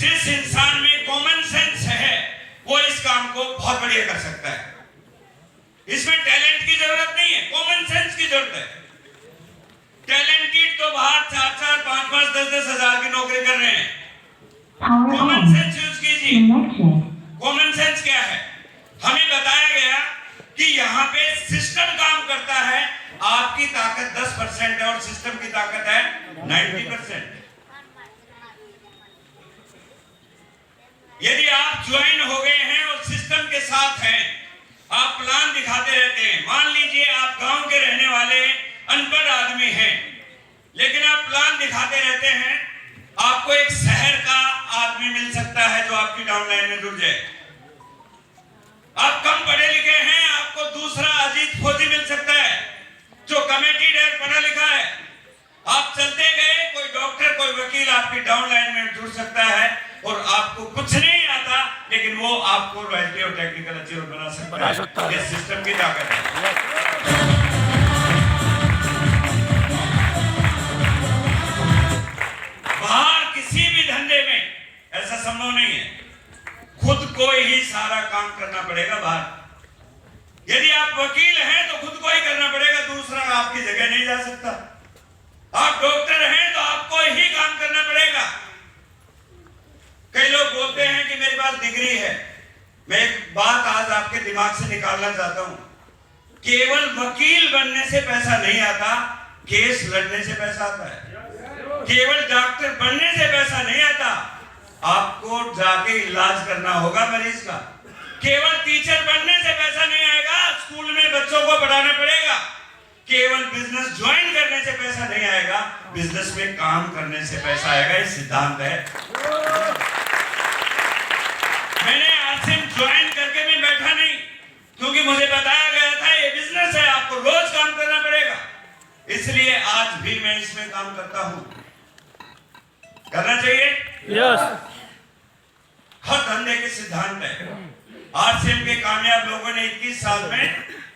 जिस इंसान में कॉमन सेंस है वो इस काम को बहुत बढ़िया कर सकता है। इसमें टैलेंट की जरूरत नहीं है, कॉमन सेंस की जरूरत है। टैलेंटेड तो बाहर 4-4, 5-5, 10-10 हजार की नौकरी कर रहे हैं। कॉमन सेंस यूज कीजिए। कॉमन सेंस क्या है? हमें बताया गया कि यहाँ पे सिस्टम काम करता है, आपकी ताकत 10% है और सिस्टम की ताकत है 90%। यदि आप ज्वाइन हो गए हैं और सिस्टम के साथ हैं, आप प्लान दिखाते रहते हैं। मान लीजिए आप गांव के रहने वाले अनपढ़ आदमी हैं, लेकिन आप प्लान दिखाते रहते हैं, आपको एक शहर का आदमी मिल सकता है जो आपकी डाउनलाइन में जुड़ जाए। आप कम पढ़े लिखे हैं, आपको दूसरा अजीत फौजी मिल सकता है जो कमेटी है, पढ़ा लिखा है। आप चलते गए, कोई डॉक्टर, कोई वकील आपकी डाउनलाइन में जुड़ सकता है और आपको कुछ नहीं आता, लेकिन वो आपको रॉयल्टी और टेक्निकल अचीवर बना सकता है। ये सिस्टम की ताकत है। बाहर किसी भी धंधे में ऐसा संभव नहीं है, खुद को ही सारा काम करना पड़ेगा। बाहर यदि आप वकील हैं तो खुद को ही करना पड़ेगा, दूसरा आपकी जगह नहीं जा सकता। आप डॉक्टर हैं तो आपको ही काम करना पड़ेगा। कई लोग बोलते हैं कि मेरे पास डिग्री है। मैं एक बात आज आपके दिमाग से निकालना चाहता हूं, केवल वकील बनने से पैसा नहीं आता, केस लड़ने से पैसा आता है। केवल डॉक्टर बनने से पैसा नहीं आता, आपको जाके इलाज करना होगा मरीज का। केवल टीचर बनने से पैसा नहीं आएगा, स्कूल में बच्चों को पढ़ाना पड़ेगा। केवल बिजनेस ज्वाइन करने से पैसा नहीं आएगा, बिजनेस में काम करने से पैसा आएगा। ये सिद्धांत है। मैंने आरसीएम ज्वाइन करके मैं बैठा नहीं, क्योंकि मुझे बताया गया था ये बिजनेस है, आपको रोज काम करना पड़ेगा। इसलिए आज भी मैं इसमें काम करता हूं। करना चाहिए। यस। हर धंधे के सिद्धांत है। आरसीएम के कामयाब लोगों ने 21 साल में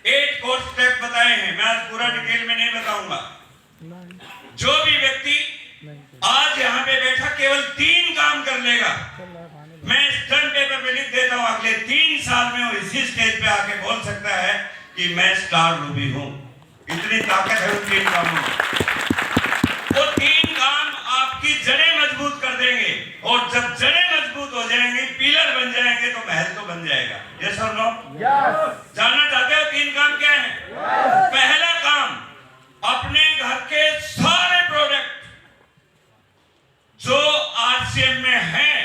8 कोर स्टेप बताए हैं। मैं आज पूरा डिटेल में नहीं बताऊंगा। जो भी व्यक्ति आज यहाँ पे बैठा केवल 3 काम कर लेगा, मैं स्टर्न पेपर पे लिख देता हूँ, अगले 3 साल में वो इसी स्टेज पे आके बोल सकता है कि मैं स्टार रूबी हूँ। इतनी ताकत है उन 3 कामों में। वो 3 काम आपकी जड़ें मजबूत कर देंगे, और जब जड़ें मजबूत हो जाएंगी, पिलर बन जाएंगे, तो महल तो बन जाएगा। यस और नो? यस। जानना चाहते हो 3 काम क्या है? यस। पहला काम, अपने घर के सारे प्रोडक्ट जो आरसीएम में हैं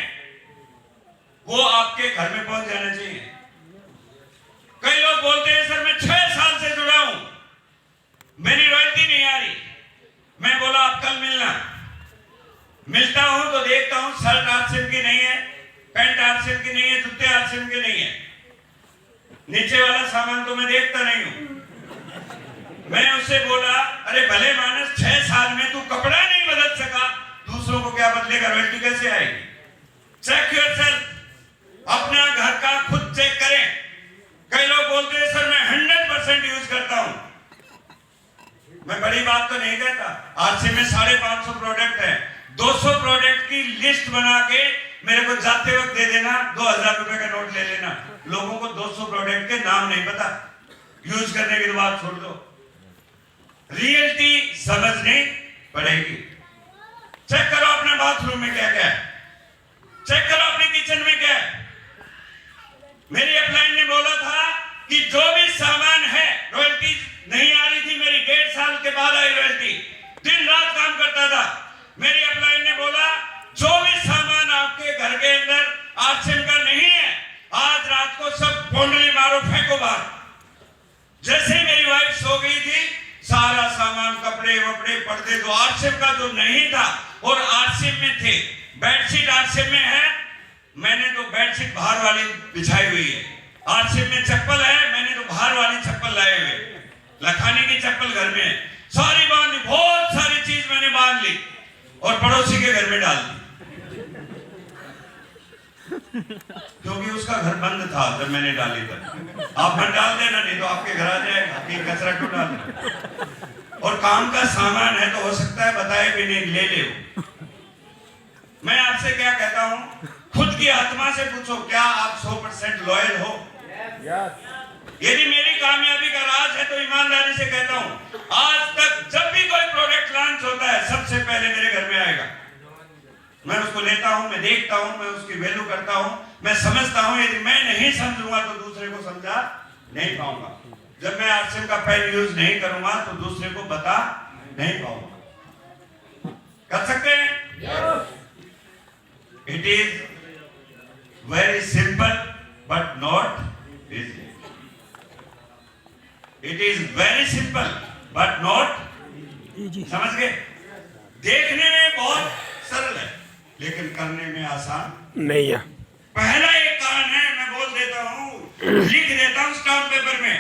वो आपके घर में पहुंच जाना चाहिए। कई लोग बोलते हैं सर मैं 6 साल से जुड़ा हूं, मेरी रॉयल्टी नहीं आ रही। मैं बोला आप कल मिलना। मिलता हूं तो देखता हूं शर्ट आरसीएम की नहीं है, पैंट आरसीएम की नहीं है, जूते आरसीएम के नहीं है, नीचे वाला सामान तो मैं देखता नहीं हूं। मैं उससे बोला अरे भले मानस 6 साल में तू कपड़ा नहीं बदल सका, दूसरों को क्या बदलेगा, रॉयल्टी कैसे आएगी? चेक योरसेल्फ, अपना घर का खुद चेक करें। कई लोग बोलते हैं सर मैं 100% यूज करता हूं। मैं बड़ी बात तो नहीं कहता। आरसीएम में 550 प्रोडक्ट है। 200 प्रोडक्ट की लिस्ट बना के मेरे को जाते वक्त दे देना, 2000 रुपए का नोट ले लेना। लोगों को 200 प्रोडक्ट के नाम नहीं पता, यूज करने की बात छोड़ दो, रियलिटी समझनी पड़ेगी। चेक करो अपने बाथरूम में क्या क्या है, चेक करो अपने किचन में क्या है। मेरी अपलाइन ने बोला था कि जो भी सामान है, रॉयल्टी नहीं आ रही थी मेरी, 1.5 साल के बाद आई रॉयल्टी। दिन रात काम करता था। मेरी अपलाइन ने बोला जो भी सामान आपके घर के अंदर आरसीएम का नहीं है, आज रात को सब कुंडली मारो, फेंको बाहर। जैसे ही मेरी वाइफ सो गई थी, सारा सामान, कपड़े वपड़े, पर्दे जो आरसीएम का जो नहीं था और आरसीएम में थे, बेडशीट आरसीएम में है, मैंने तो बेडशीट बाहर वाली बिछाई हुई है। आरसीएम में चप्पल है, मैंने तो बाहर वाली चप्पल लाए हुए। लखानी की चप्पल घर में है, सारी बांध ली, बहुत सारी चीज मैंने बांध ली और पड़ोसी के घर में डाल दी, क्योंकि उसका घर बंद था जब मैंने डाली तब। आप मत डाल देना, नहीं तो आपके घर आ जाएगा कि कचरा क्यों डाल। और काम का सामान है तो हो सकता है बताए भी नहीं, ले ले। मैं आपसे क्या कहता हूं, खुद की आत्मा से पूछो, क्या आप 100% लॉयल हो? यदि मेरी कामयाबी का राज है तो ईमानदारी से कहता हूं, आज तक जब भी कोई प्रोडक्ट लॉन्च होता है सबसे पहले मेरे घर में आएगा। मैं उसको लेता हूं, मैं देखता हूं, मैं उसकी वैल्यू करता हूं, मैं समझता हूं। यदि मैं नहीं समझूंगा तो दूसरे को समझा नहीं पाऊंगा। जब मैं आरसीएम का पेन यूज नहीं करूंगा तो दूसरे को बता नहीं पाऊंगा। कर सकते हैं? It is very simple but not easy. It is very simple but not, समझ गए? देखने में बहुत सरल है लेकिन करने में आसान नहीं है। पहला एक कारण है, मैं बोल देता हूं, लिख देता हूं स्टाम्प पेपर में,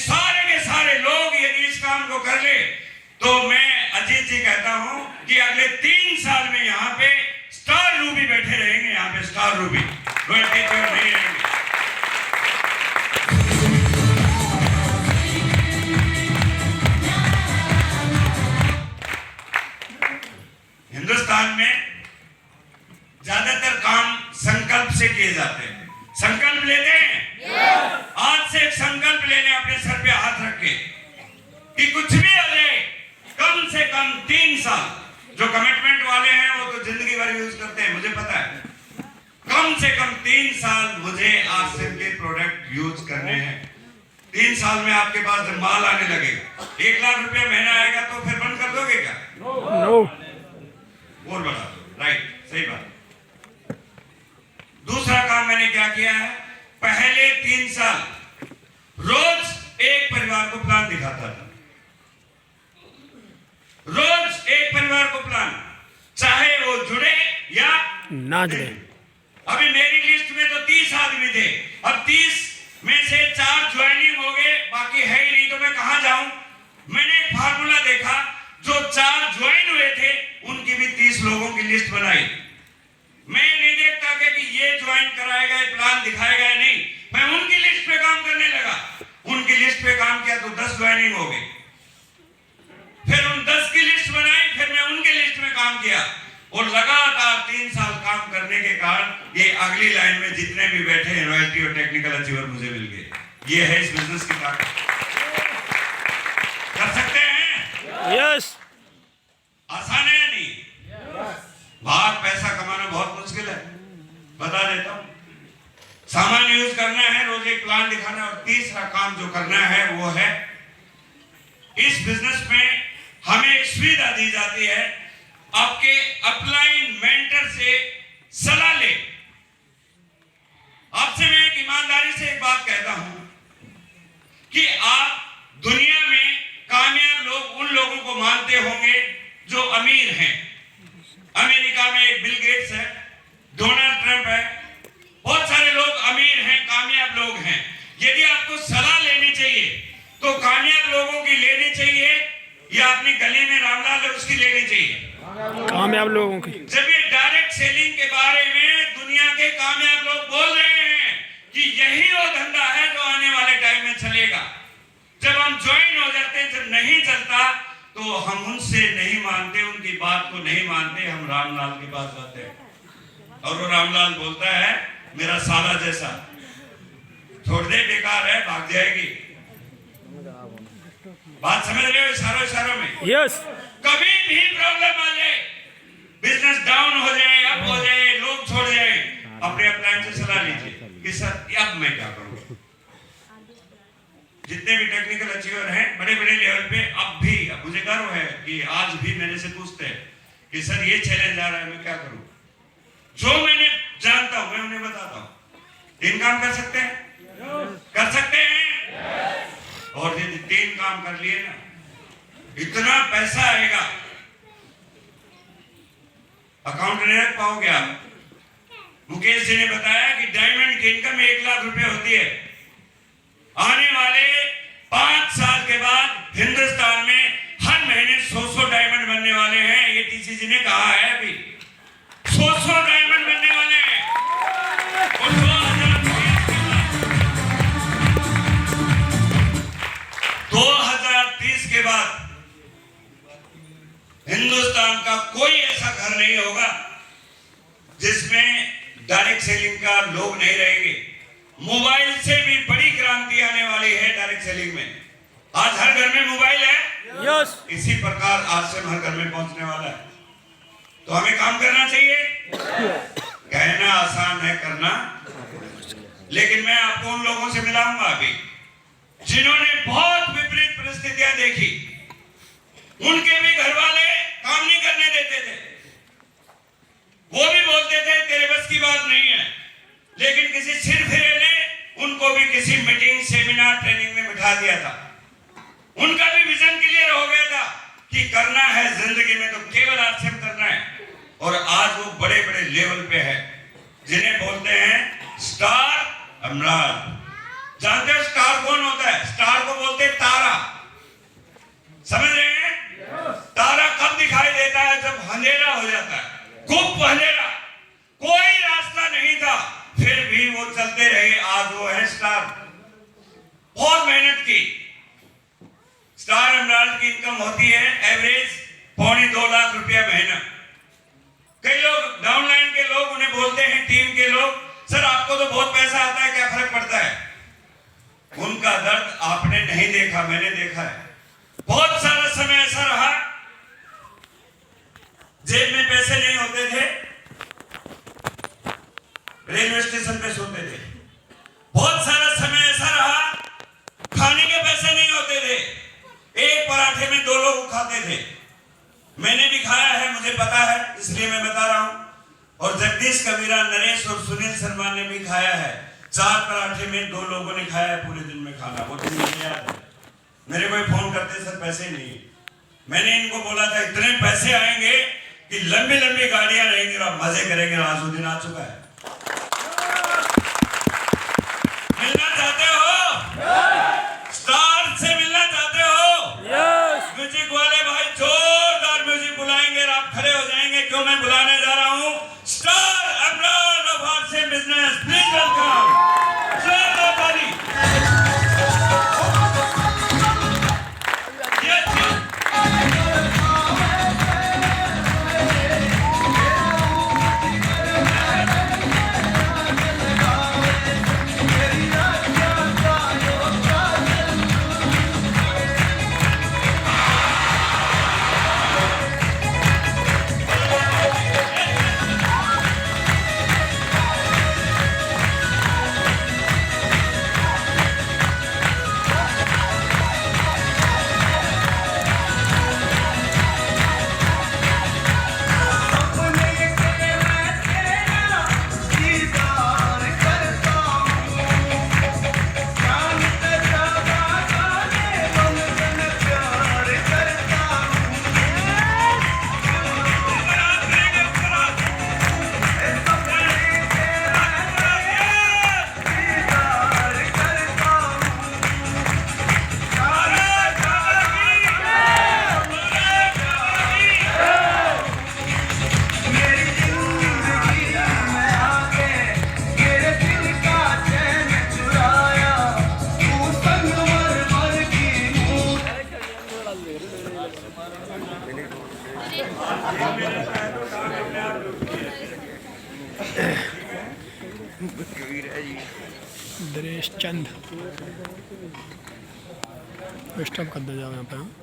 सारे के सारे लोग यदि इस काम को कर ले तो मैं अजीत जी कहता हूं कि अगले 3 साल में यहाँ पे स्टार रूबी बैठे रहेंगे। यहाँ पे स्टार रूबी नहीं रहेंगे। हिंदुस्तान में ज्यादातर काम संकल्प से किए जाते हैं। संकल्प लेते हैं। आज से एक संकल्प लेने, अपने सर पे हाथ रख के कि कुछ भी हो जाए, कम से कम 3 साल। जो कमिटमेंट वाले हैं वो तो जिंदगी भर यूज करते हैं, मुझे पता है। कम से कम 3 साल मुझे आरसीएम के प्रोडक्ट यूज करने हैं। 3 साल में आपके पास जब माल आने लगेगा, 1 लाख रुपया महीना आएगा तो फिर बंद कर दोगे क्या? नो। और बढ़ा दो। राइट, सही बात। दूसरा काम मैंने क्या किया है, पहले 3 साल रोज एक परिवार को प्लान दिखाता था। रोज एक परिवार को प्लान, चाहे वो जुड़े या ना जुड़े। अभी मेरी लिस्ट में तो 30 आदमी थे, अब 30 में से 4 ज्वाइनिंग हो गए, बाकी है ही नहीं, तो मैं कहां जाऊं? मैंने एक फार्मूला देखा, जो 4 ज्वाइन हुए थे उनकी भी 30 लोगों की लिस्ट बनाई। मैं नहीं देखता कि ये ज्वाइन कराएगा, प्लान दिखाएगा या नहीं, मैं उनकी लिस्ट पे काम करने लगा। उनकी लिस्ट पे काम किया तो 10 ज्वाइनिंग हो गई। फिर उन 10 की लिस्ट बनाई, फिर मैं उनके लिस्ट में काम किया और लगातार 3 साल काम करने के कारण ये अगली लाइन में जितने भी बैठे हैं रॉयल्टी और टेक्निकल अचीवर मुझे मिल गए। ये है इस बिजनेस की ताकत। कर सकते हैं? यस। आसान है या नहीं? बाहर पैसा कमाना बहुत मुश्किल है, बता देता हूं। सामान यूज करना है, रोज एक प्लान दिखाना, और तीसरा काम जो करना है वो है, इस बिजनेस में हमें एक सुविधा दी जाती है, आपके अपलाइन मेंटर से सलाह ले। आपसे मैं एक ईमानदारी से एक बात कहता हूं कि आप दुनिया में कामयाब लोग उन लोगों को मानते होंगे जो अमीर हैं। अमेरिका में एक बिल गेट्स है, डोनाल्ड ट्रंप है, बहुत सारे लोग अमीर हैं, कामयाब लोग हैं। यदि आपको सलाह लेनी चाहिए तो कामयाब लोगों की लेनी चाहिए या अपनी गली में रामलाल है उसकी लेनी चाहिए? कामयाब लोगों की। जब ये डायरेक्ट सेलिंग के बारे में दुनिया के कामयाब लोग बोल रहे हैं कि यही वो धंधा है जो आने वाले टाइम में चलेगा। जब हम ज्वाइन हो जाते हैं, जब नहीं चलता तो हम उनसे नहीं मानते, उनकी बात को नहीं मानते, हम रामलाल के पास जाते हैं और वो रामलाल बोलता है मेरा साला जैसा, छोड़ दे, बेकार है, भाग जाएगी। बात समझ रहे हो? इशारों में। यस। कभी भी प्रॉब्लम आ जाए, बिजनेस डाउन हो जाए, अप हो जाए, लोग छोड़ जाए, अपने अपलाइन से सलाह लीजिए कि सर अब मैं क्या करूं। जितने भी टेक्निकल अचीवर हैं बड़े बड़े लेवल पे, अब भी मुझे गर्व है कि आज भी मेरे से पूछते हैं कि सर ये चैलेंज आ रहा है, मैं क्या करूं। जो मैंने जानता हूं मैं उन्हें बताता हूं। 3 काम कर सकते हैं? कर सकते हैं। और यदि 3 काम कर लिए ना, इतना पैसा आएगा, अकाउंट नहीं रख पाओगे आप। मुकेश जी ने बताया कि डायमंड की इनकम 1 लाख रुपए होती है। आने वाले 5 साल के बाद हिंदुस्तान में हर महीने 100 डायमंड बनने वाले हैं। ये टीसीजी ने कहा है, अभी 100 डायमंड बनने वाले हैं। और 2030 के बाद हिंदुस्तान का कोई ऐसा घर नहीं होगा जिसमें डायरेक्ट सेलिंग का लोग नहीं रहेंगे। मोबाइल से भी बड़ी क्रांति आने वाली है डायरेक्ट सेलिंग में। आज हर घर में मोबाइल है, यस। इसी प्रकार आज से हर घर में पहुंचने वाला है। तो हमें काम करना चाहिए। कहना आसान है, करना, लेकिन मैं आपको उन लोगों से मिलाऊंगा अभी जिन्होंने बहुत विपरीत परिस्थितियां देखी। उनके भी घर वाले काम नहीं करने देते थे, वो भी बोलते थे तेरे बस की बात नहीं है, लेकिन किसी सिर फिरे ने उनको भी किसी मीटिंग, सेमिनार, ट्रेनिंग में बिठा दिया था। उनका भी विजन क्लियर हो गया था कि करना है जिंदगी में तो केवल आरसीएम करना है। और आज वो बड़े बड़े लेवल पे है, जिन्हें बोलते हैं स्टार एमराल्ड। जानते हो स्टार कौन होता है? स्टार को बोलते हैं तारा। समझ रहे हैं? तारा कब दिखाई देता है? जब अंधेरा हो जाता है, गुप्त अंधेरा, कोई रास्ता नहीं था, फिर भी वो चलते रहे। आज वो है स्टार। बहुत मेहनत की। स्टार एमराल्ड की इनकम होती है एवरेज 2.25 लाख रुपया महीना। कई लोग डाउनलाइन के लोग उन्हें बोलते हैं, टीम के लोग, सर आपको तो बहुत पैसा आता है, क्या फर्क पड़ता है? उनका दर्द आपने नहीं देखा, मैंने देखा है। बहुत सारा समय ऐसा रहा जेब में पैसे नहीं होते थे, रेलवे स्टेशन पे सोते थे। बहुत सारा समय ऐसा रहा खाने के पैसे नहीं होते थे, एक पराठे में 2 लोग खाते थे। मैंने भी खाया है, मुझे पता है, इसलिए मैं बता रहा हूं। और जगदीश कबीरा, नरेश और सुनील शर्मा ने भी खाया है। 4 पराठे में 2 लोगों ने खाया है पूरे दिन में खाना। वो दिन मुझे याद है। मेरे को फोन करते, सर पैसे नहीं। मैंने इनको बोला था इतने पैसे आएंगे कि लंबी लंबी गाड़ियां रहेंगी और आप मजे करेंगे। आज वो दिन आ चुका है। मिलना चाहते हो? स्टार से मिलना चाहते हो? यस। म्यूजिक वाले भाई जोरदार म्यूजिक बुलाएंगे और आप खड़े हो जाएंगे। क्यों मैं बुलाने जा रहा हूं star emerald of RCM business. Please welcome. जोरदार ताली। दरेश चंद स्टॉप कर दे जाओ यहाँ पे।